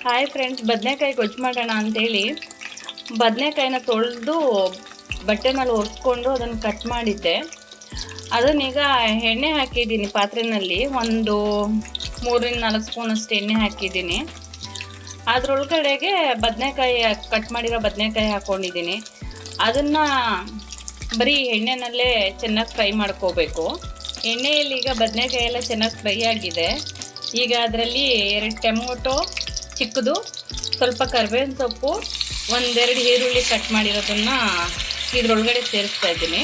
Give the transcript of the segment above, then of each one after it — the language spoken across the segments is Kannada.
ಹಾಯ್ ಫ್ರೆಂಡ್ಸ್, ಬದನೆಕಾಯಿ ಗೊಜ್ಜು ಮಾಡೋಣ ಅಂತೇಳಿ ಬದನೆಕಾಯಿನ ತೊಳೆದು ಬಟ್ಟೆ ಮೇಲೆ ಒರೆಸ್ಕೊಂಡು ಅದನ್ನು ಕಟ್ ಮಾಡಿದ್ದೆ. ಅದನ್ನೀಗ ಎಣ್ಣೆ ಹಾಕಿದ್ದೀನಿ ಪಾತ್ರೆಯಲ್ಲಿ. ಒಂದು 3-4 ಸ್ಪೂನಷ್ಟು ಎಣ್ಣೆ ಹಾಕಿದ್ದೀನಿ. ಅದರೊಳಗಡೆಗೆ ಬದನೆಕಾಯಿ ಕಟ್ ಮಾಡಿರೋ ಬದನೆಕಾಯಿ ಹಾಕ್ಕೊಂಡಿದ್ದೀನಿ. ಅದನ್ನು ಬರೀ ಎಣ್ಣೆನಲ್ಲೇ ಚೆನ್ನಾಗಿ ಫ್ರೈ ಮಾಡ್ಕೋಬೇಕು. ಎಣ್ಣೆಯಲ್ಲಿ ಈಗ ಬದನೆಕಾಯಿ ಎಲ್ಲ ಚೆನ್ನಾಗಿ ಫ್ರೈ ಆಗಿದೆ. ಈಗ ಅದರಲ್ಲಿ 2 ಟೊಮೊಟೊ ಚಿಕ್ಕದು, ಸ್ವಲ್ಪ ಕರಿಬೇವಿನ ಸೊಪ್ಪು, 1-2 ಈರುಳ್ಳಿ ಕಟ್ ಮಾಡಿರೋದನ್ನು ಇದರೊಳಗಡೆ ಸೇರಿಸ್ತಾ ಇದ್ದೀನಿ.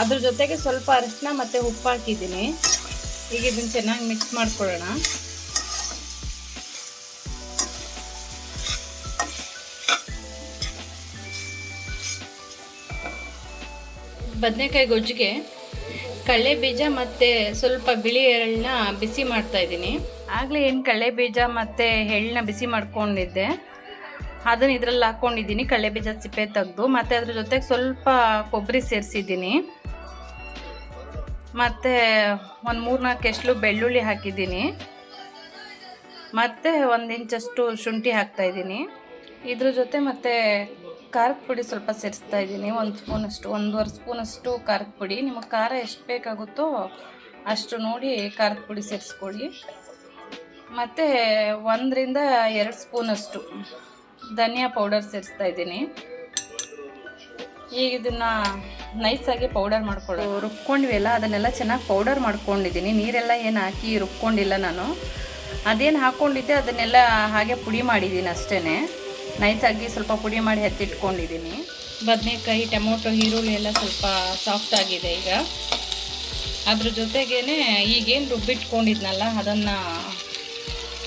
ಅದ್ರ ಜೊತೆಗೆ ಸ್ವಲ್ಪ ಅರಿಶಿನ ಮತ್ತು ಉಪ್ಪು ಹಾಕಿದ್ದೀನಿ. ಈಗ ಇದನ್ನು ಚೆನ್ನಾಗಿ ಮಿಕ್ಸ್ ಮಾಡ್ಕೊಳ್ಳೋಣ. ಬದನೆಕಾಯಿ ಗೊಜ್ಜಿಗೆ ಕಡಲೆ ಬೀಜ ಮತ್ತು ಸ್ವಲ್ಪ ಬಿಳಿ ಎಳ್ಳನ್ನ ಬಿಸಿ ಮಾಡ್ತಾಯಿದ್ದೀನಿ. ಆಗಲೇ ಕಡಲೆ ಬೀಜ ಮತ್ತು ಎಳ್ಳನ್ನ ಬಿಸಿ ಮಾಡ್ಕೊಂಡಿದ್ದೆ, ಅದನ್ನು ಇದರಲ್ಲಿ ಹಾಕ್ಕೊಂಡಿದ್ದೀನಿ. ಕಡಲೆ ಬೀಜ ಸಿಪ್ಪೆ ತೆಗೆದು, ಮತ್ತು ಅದ್ರ ಜೊತೆಗೆ ಸ್ವಲ್ಪ ಕೊಬ್ಬರಿ ಸೇರಿಸಿದ್ದೀನಿ. ಮತ್ತು ಒಂದು 3-4 ಎಸ್ಳು ಬೆಳ್ಳುಳ್ಳಿ ಹಾಕಿದ್ದೀನಿ. ಮತ್ತು 1 ಇಂಚಷ್ಟು ಶುಂಠಿ ಹಾಕ್ತಾಯಿದ್ದೀನಿ. ಇದ್ರ ಜೊತೆ ಮತ್ತು ಖಾರದ ಪುಡಿ ಸ್ವಲ್ಪ ಸೇರಿಸ್ತಾ ಇದ್ದೀನಿ. 1 ಸ್ಪೂನಷ್ಟು, 1.5 ಸ್ಪೂನಷ್ಟು ಖಾರದ ಪುಡಿ. ನಿಮಗೆ ಖಾರ ಎಷ್ಟು ಬೇಕಾಗುತ್ತೋ ಅಷ್ಟು ನೋಡಿ ಖಾರದ ಪುಡಿ ಸೇರಿಸ್ಕೊಳ್ಳಿ. ಮತ್ತು 1-2 ಸ್ಪೂನಷ್ಟು ಧನಿಯಾ ಪೌಡರ್ ಸೇರಿಸ್ತಾ ಇದ್ದೀನಿ. ಈಗ ಇದನ್ನು ನೈಸಾಗಿ ಪೌಡರ್ ಮಾಡ್ಕೊಳ್ಳೋದು. ರುಬ್ಕೊಂಡಿವೆಲ್ಲ ಅದನ್ನೆಲ್ಲ ಚೆನ್ನಾಗಿ ಪೌಡರ್ ಮಾಡ್ಕೊಂಡಿದ್ದೀನಿ. ನೀರೆಲ್ಲ ಏನು ಹಾಕಿ ರುಬ್ಕೊಂಡಿಲ್ಲ ನಾನು. ಅದೇನು ಹಾಕ್ಕೊಂಡಿದ್ದೆ ಅದನ್ನೆಲ್ಲ ಹಾಗೆ ಪುಡಿ ಮಾಡಿದ್ದೀನಿ ಅಷ್ಟೇ. ನೈಸಾಗಿ ಸ್ವಲ್ಪ ಪುಡಿ ಮಾಡಿ ಎತ್ತಿಟ್ಕೊಂಡಿದ್ದೀನಿ. ಬದನೆಕಾಯಿ, ಟೊಮೊಟೊ, ಈರುಳ್ಳಿ ಎಲ್ಲ ಸ್ವಲ್ಪ ಸಾಫ್ಟ್ ಆಗಿದೆ. ಈಗ ಅದ್ರ ಜೊತೆಗೇ ಈಗೇನು ರುಬ್ಬಿಟ್ಕೊಂಡಿದ್ನಲ್ಲ ಅದನ್ನು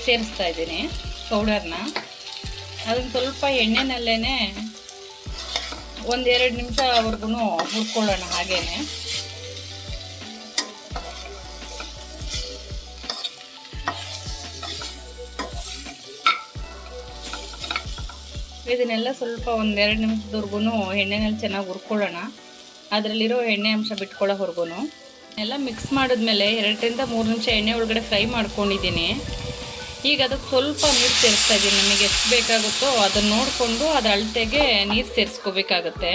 ಸೇರಿಸ್ತಾ ಇದ್ದೀನಿ, ಪೌಡರ್ನ. ಅದನ್ನು ಸ್ವಲ್ಪ ಎಣ್ಣೆನಲ್ಲೇ 1-2 ನಿಮಿಷವರೆಗೂ ಹುರ್ಕೊಳ್ಳೋಣ. ಹಾಗೇನೆ ಇದನ್ನೆಲ್ಲ ಸ್ವಲ್ಪ 1-2 ನಿಮಿಷದವರೆಗೂ ಎಣ್ಣೆನಲ್ಲಿ ಚೆನ್ನಾಗಿ ಹುರ್ಕೊಳ್ಳೋಣ. ಅದರಲ್ಲಿರೋ ಎಣ್ಣೆ ಅಂಶ ಬಿಟ್ಕೊಳ್ಳೋವರೆಗೂ ಎಲ್ಲ ಮಿಕ್ಸ್ ಮಾಡಿದ್ಮೇಲೆ 2-3 ನಿಮಿಷ ಎಣ್ಣೆ ಒಳಗಡೆ ಫ್ರೈ ಮಾಡ್ಕೊಂಡಿದ್ದೀನಿ. ಈಗ ಅದಕ್ಕೆ ಸ್ವಲ್ಪ ನೀರು ಸೇರಿಸ್ತಾ ಇದ್ದೀನಿ. ನಮಗೆ ಎಷ್ಟು ಬೇಕಾಗುತ್ತೋ ಅದನ್ನು ನೋಡಿಕೊಂಡು ಅದರ ಅಳತೆಗೆ ನೀರು ಸೇರಿಸ್ಕೋಬೇಕಾಗತ್ತೆ.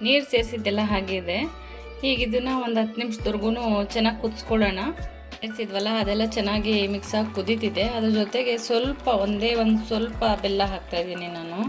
ನೀರು ಸೇರಿಸಿದ್ದೆಲ್ಲ ಹಾಗಿದೆ. ಈಗ ಇದನ್ನು ಒಂದು 10 ನಿಮಿಷದವರೆಗೂ ಚೆನ್ನಾಗಿ ಕುದಿಸ್ಕೊಳ್ಳೋಣ. ಸೇರಿಸಿದ್ವಲ್ಲ ಅದೆಲ್ಲ ಚೆನ್ನಾಗಿ ಮಿಕ್ಸಾಗಿ ಕುದೀತಿದೆ. ಅದ್ರ ಜೊತೆಗೆ ಸ್ವಲ್ಪ ಸ್ವಲ್ಪ ಬೆಲ್ಲ ಹಾಕ್ತಾಯಿದ್ದೀನಿ ನಾನು.